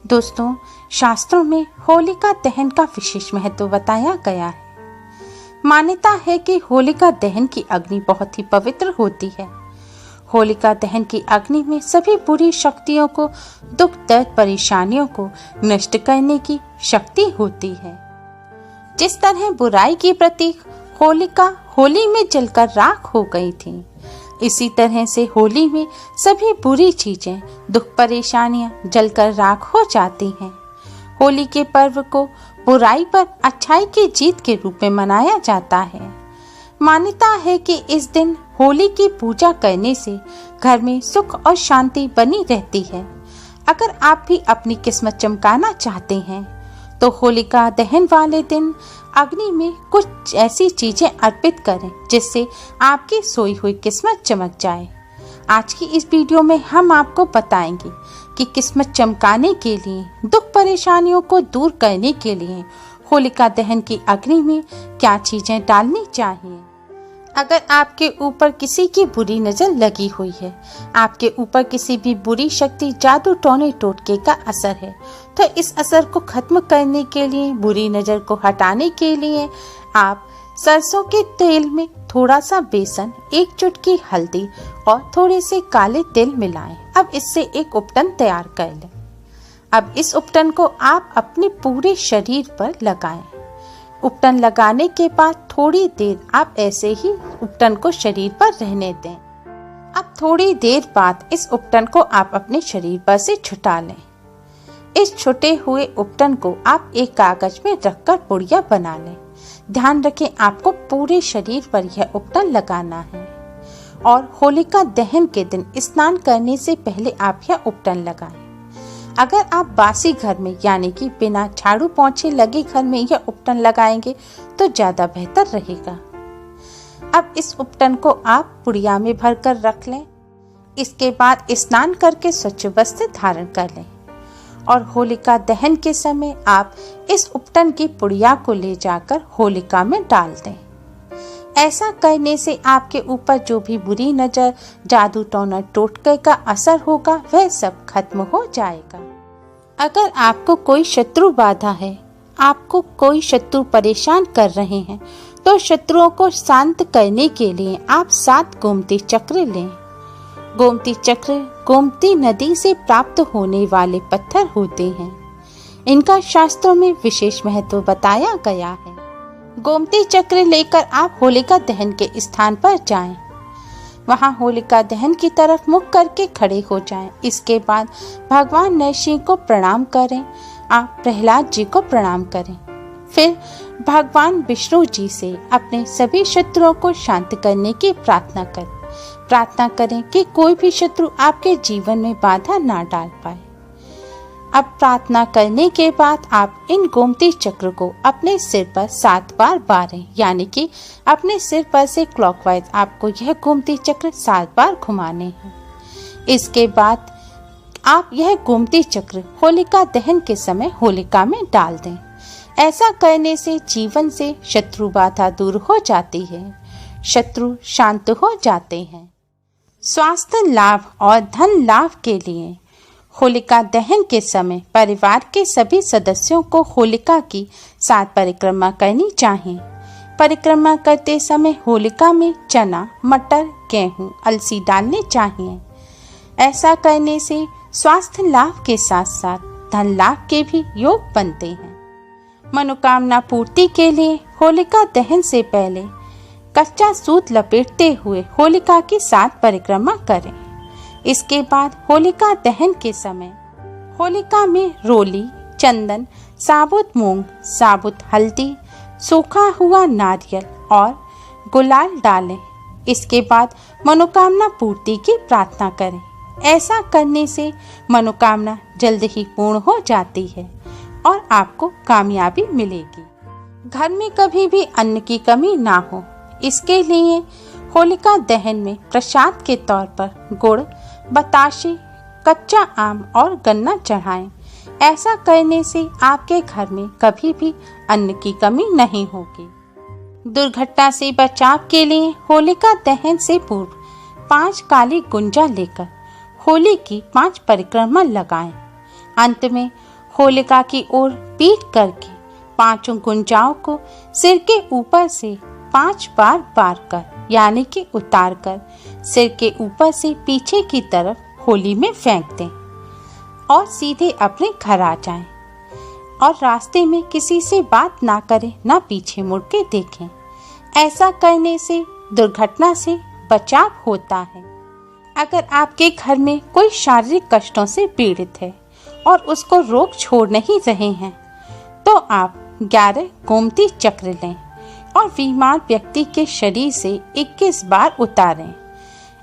दोस्तों, शास्त्रों में होलिका दहन का विशेष महत्व बताया गया है। मान्यता है कि होलिका दहन की अग्नि बहुत ही पवित्र होती है। होलिका दहन की अग्नि में सभी बुरी शक्तियों को, दुख दर्द परेशानियों को नष्ट करने की शक्ति होती है। जिस तरह बुराई की प्रतीक होलिका होली में जलकर राख हो गई थी, इसी तरह से होली में सभी बुरी चीजें, दुख परेशानियां जलकर राख हो जाती हैं। होली के पर्व को बुराई पर अच्छाई की जीत के रूप में मनाया जाता है। मान्यता है कि इस दिन होली की पूजा करने से घर में सुख और शांति बनी रहती है। अगर आप भी अपनी किस्मत चमकाना चाहते हैं तो होलिका दहन वाले दिन अग्नि में कुछ ऐसी चीजें अर्पित करें जिससे आपकी सोई हुई किस्मत चमक जाए। आज की इस वीडियो में हम आपको बताएंगे कि किस्मत चमकाने के लिए, दुख परेशानियों को दूर करने के लिए होलिका दहन की अग्नि में क्या चीजें डालनी चाहिए। अगर आपके ऊपर किसी की बुरी नजर लगी हुई है, आपके ऊपर किसी भी बुरी शक्ति, जादू टोने टोटके का असर है, तो इस असर को खत्म करने के लिए, बुरी नजर को हटाने के लिए आप सरसों के तेल में थोड़ा सा बेसन, एक चुटकी हल्दी और थोड़े से काले तिल मिलाएं। अब इससे एक उपटन तैयार कर लें। अब इस उपटन को आप अपने पूरे शरीर पर लगाएं। उपटन लगाने के बाद थोड़ी देर आप ऐसे ही उपटन को शरीर पर रहने दें। अब थोड़ी देर बाद इस उपटन को आप अपने शरीर पर से छुटा लें। इस छुटे हुए उपटन को आप एक कागज में रखकर पुड़िया बना लें। ध्यान रखें, आपको पूरे शरीर पर यह उपटन लगाना है और होलिका दहन के दिन स्नान करने से पहले आप यह उपटन लगाएं। अगर आप बासी घर में यानी कि बिना झाड़ू पोंछे लगे घर में यह उपटन लगाएंगे तो ज्यादा बेहतर रहेगा। अब इस उपटन को आप पुड़िया में भरकर रख लें। इसके बाद स्नान करके स्वच्छ वस्त्र धारण कर लें और होलिका दहन के समय आप इस उपटन की पुड़िया को ले जाकर होलिका में डाल दें। ऐसा करने से आपके ऊपर जो भी बुरी नजर, जादू टोना टोटके का असर होगा वह सब खत्म हो जाएगा। अगर आपको कोई शत्रु बाधा है, आपको कोई शत्रु परेशान कर रहे हैं, तो शत्रुओं को शांत करने के लिए आप 7 गोमती चक्र लें। गोमती चक्र गोमती नदी से प्राप्त होने वाले पत्थर होते हैं। इनका शास्त्रों में विशेष महत्व बताया गया है। गोमती चक्र लेकर आप होलिका दहन के स्थान पर जाएं। वहां होलिका दहन की तरफ मुख करके खड़े हो जाएं। इसके बाद भगवान नरसिंह को प्रणाम करें। आप प्रहलाद जी को प्रणाम करें। फिर भगवान विष्णु जी से अपने सभी शत्रुओं को शांत करने की प्रार्थना करें कि कोई भी शत्रु आपके जीवन में बाधा ना डाल पाए। अब प्रार्थना करने के बाद आप इन गोमती चक्र को अपने सिर पर 7 बार बारें, यानी कि अपने सिर पर से क्लॉकवाइज आपको यह गोमती चक्र 7 बार घुमाने हैं। इसके बाद आप यह गोमती चक्र होलिका दहन के समय होलिका में डाल दें। ऐसा करने से जीवन से शत्रु बाधा दूर हो जाती है, शत्रु शांत हो जाते हैं। स्वास्थ्य लाभ और धन लाभ के लिए होलिका दहन के समय परिवार के सभी सदस्यों को होलिका की 7 परिक्रमा करनी चाहिए। परिक्रमा करते समय होलिका में चना, मटर, गेहूं, अलसी डालने चाहिए। ऐसा करने से स्वास्थ्य लाभ के साथ साथ धन लाभ के भी योग बनते हैं। मनोकामना पूर्ति के लिए होलिका दहन से पहले कच्चा सूत लपेटते हुए होलिका की 7 परिक्रमा करें। इसके बाद होलिका दहन के समय होलिका में रोली, चंदन, साबुत मूंग, साबुत हल्दी, सूखा हुआ नारियल और गुलाल डालें। इसके बाद मनोकामना पूर्ति की प्रार्थना करें। ऐसा करने से मनोकामना जल्द ही पूर्ण हो जाती है और आपको कामयाबी मिलेगी। घर में कभी भी अन्न की कमी ना हो, इसके लिए होलिका दहन में प्रसाद के तौर पर गुड़, बताशे, कच्चा आम और गन्ना चढ़ाएं। ऐसा करने से आपके घर में कभी भी अन्न की कमी नहीं होगी। दुर्घटना से बचाव के लिए होलिका दहन से पूर्व 5 काली गुंजा लेकर होली की 5 परिक्रमा लगाएं। अंत में होलिका की ओर पीट करके 5 गुंजाओं को सिर के ऊपर से 5 बार बार कर यानी कि उतार कर सिर के ऊपर से पीछे की तरफ होली में फेंक दें और सीधे अपने घर आ जाएं और रास्ते में किसी से बात ना करें, ना पीछे मुड़ के देखें। ऐसा करने से दुर्घटना से बचाव होता है। अगर आपके घर में कोई शारीरिक कष्टों से पीड़ित है और उसको रोक छोड़ नहीं रहे हैं तो आप 11 गोमती चक्र लें और बीमार व्यक्ति के शरीर से 21 बार उतारें।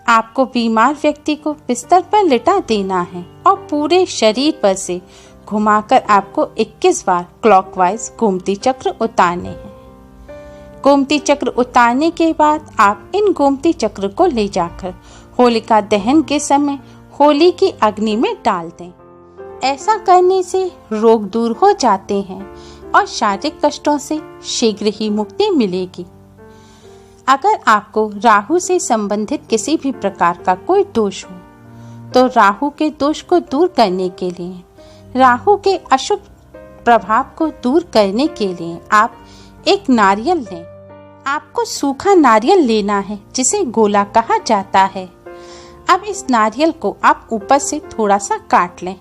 आपको बीमार व्यक्ति को बिस्तर पर लिटा देना है और पूरे शरीर पर से घुमाकर आपको 21 बार क्लॉकवाइज गोमती चक्र उतारने हैं। गोमती चक्र उतारने के बाद आप इन गोमती चक्र को ले जाकर होलिका दहन के समय होली की अग्नि में डाल दें। ऐसा करने से रोग दूर हो जाते हैं और शारीरिक कष्टों से शीघ्र ही मुक्ति मिलेगी। अगर आपको राहु से संबंधित किसी भी प्रकार का कोई दोष हो तो राहु के दोष को दूर करने के लिए, राहु के अशुभ प्रभाव को दूर करने के लिए आप एक नारियल लें। आपको सूखा नारियल लेना है जिसे गोला कहा जाता है। अब इस नारियल को आप ऊपर से थोड़ा सा काट लें।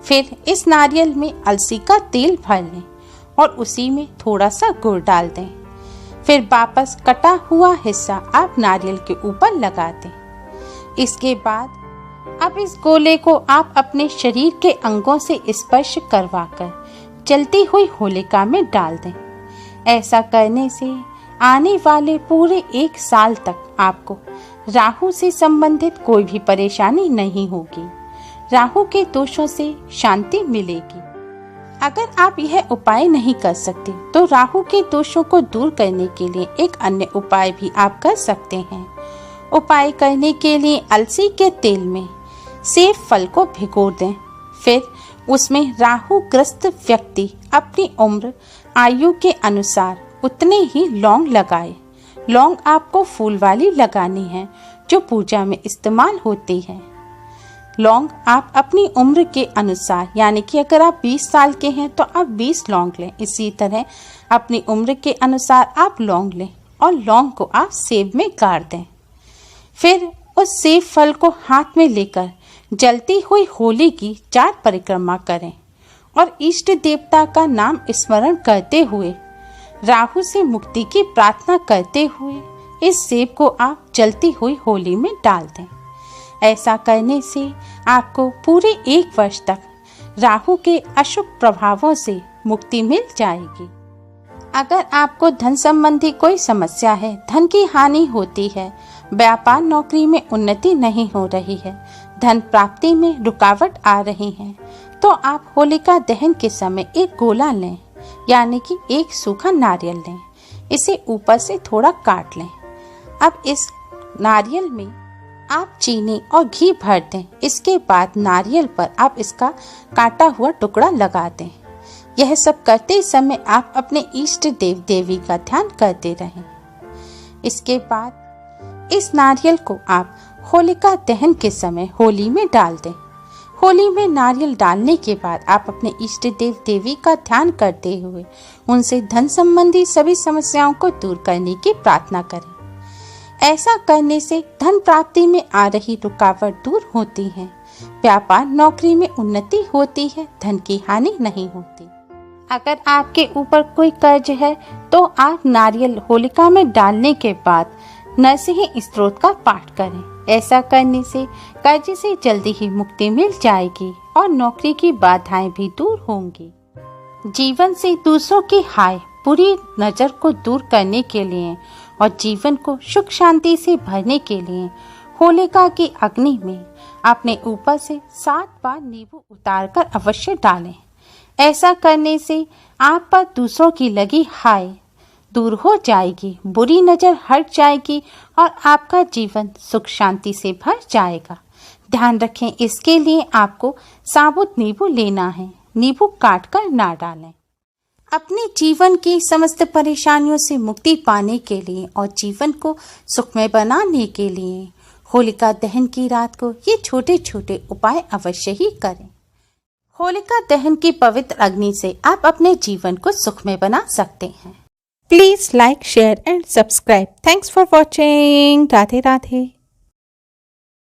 फिर इस नारियल में अलसी का तेल भर लें और उसी में थोड़ा सा गुड़ डाल दें। फिर वापस कटा हुआ हिस्सा आप नारियल के ऊपर लगा दें। इसके बाद अब इस गोले को आप अपने शरीर के अंगों से स्पर्श करवाकर जलती हुई होलिका में डाल दें। ऐसा करने से आने वाले पूरे 1 साल तक आपको राहु से संबंधित कोई भी परेशानी नहीं होगी। राहु के दोषों से शांति मिलेगी। अगर आप यह उपाय नहीं कर सकते तो राहु के दोषों को दूर करने के लिए एक अन्य उपाय भी आप कर सकते हैं। उपाय करने के लिए अलसी के तेल में सेब फल को भिगो दें। फिर उसमें राहु ग्रस्त व्यक्ति अपनी उम्र आयु के अनुसार उतने ही लौंग लगाए। लौंग आपको फूल वाली लगानी है जो पूजा में इस्तेमाल होती है। लौंग आप अपनी उम्र के अनुसार, यानी कि अगर आप 20 साल के हैं तो आप 20 लौंग लें। इसी तरह अपनी उम्र के अनुसार आप लौंग लें और लौंग को आप सेब में गाड़ दें। फिर उस सेब फल को हाथ में लेकर जलती हुई होली की 4 परिक्रमा करें और इष्ट देवता का नाम स्मरण करते हुए राहु से मुक्ति की प्रार्थना करते हुए इस सेब को आप जलती हुई होली में डाल दें। ऐसा करने से आपको पूरे 1 वर्ष तक राहु के अशुभ प्रभावों से मुक्ति मिल जाएगी। अगर आपको धन संबंधी कोई समस्या है, धन की हानि होती है, व्यापार नौकरी में उन्नति नहीं हो रही है, धन प्राप्ति में रुकावट आ रही है, तो आप होलिका दहन के समय एक गोला लें, यानी कि एक सूखा नारियल लें। इसे ऊपर से थोड़ा काट लें। अब इस नारियल में आप चीनी और घी भर दें। इसके बाद नारियल पर आप इसका काटा हुआ टुकड़ा लगा दें। यह सब करते समय आप अपने इष्ट देव देवी का ध्यान करते रहें। इसके बाद इस नारियल को आप होलिका दहन के समय होली में डाल दें। होली में नारियल डालने के बाद आप अपने इष्ट देव देवी का ध्यान करते हुए उनसे धन संबंधी सभी समस्याओं को दूर करने की प्रार्थना करें। ऐसा करने से धन प्राप्ति में आ रही रुकावट दूर होती है, व्यापार नौकरी में उन्नति होती है, धन की हानि नहीं होती। अगर आपके ऊपर कोई कर्ज है तो आप नारियल होलिका में डालने के बाद नरसिंह स्तोत्र का पाठ करें। ऐसा करने से कर्ज से जल्दी ही मुक्ति मिल जाएगी और नौकरी की बाधाएं भी दूर होंगी। जीवन से दूसरों की हाय बुरी नजर को दूर करने के लिए और जीवन को सुख शांति से भरने के लिए होलिका की अग्नि में अपने ऊपर से 7 बार नींबू उतारकर अवश्य डालें। ऐसा करने से आप पर दूसरों की लगी हाय दूर हो जाएगी, बुरी नजर हट जाएगी और आपका जीवन सुख शांति से भर जाएगा। ध्यान रखें, इसके लिए आपको साबुत नींबू लेना है, नींबू काट कर ना डालें। अपने जीवन की समस्त परेशानियों से मुक्ति पाने के लिए और जीवन को सुखमय बनाने के लिए होलिका दहन की रात को ये छोटे छोटे उपाय अवश्य ही करें। होलिका दहन की पवित्र अग्नि से आप अपने जीवन को सुखमय बना सकते हैं। Please like, share and subscribe. Thanks for watching. Radhe Radhe.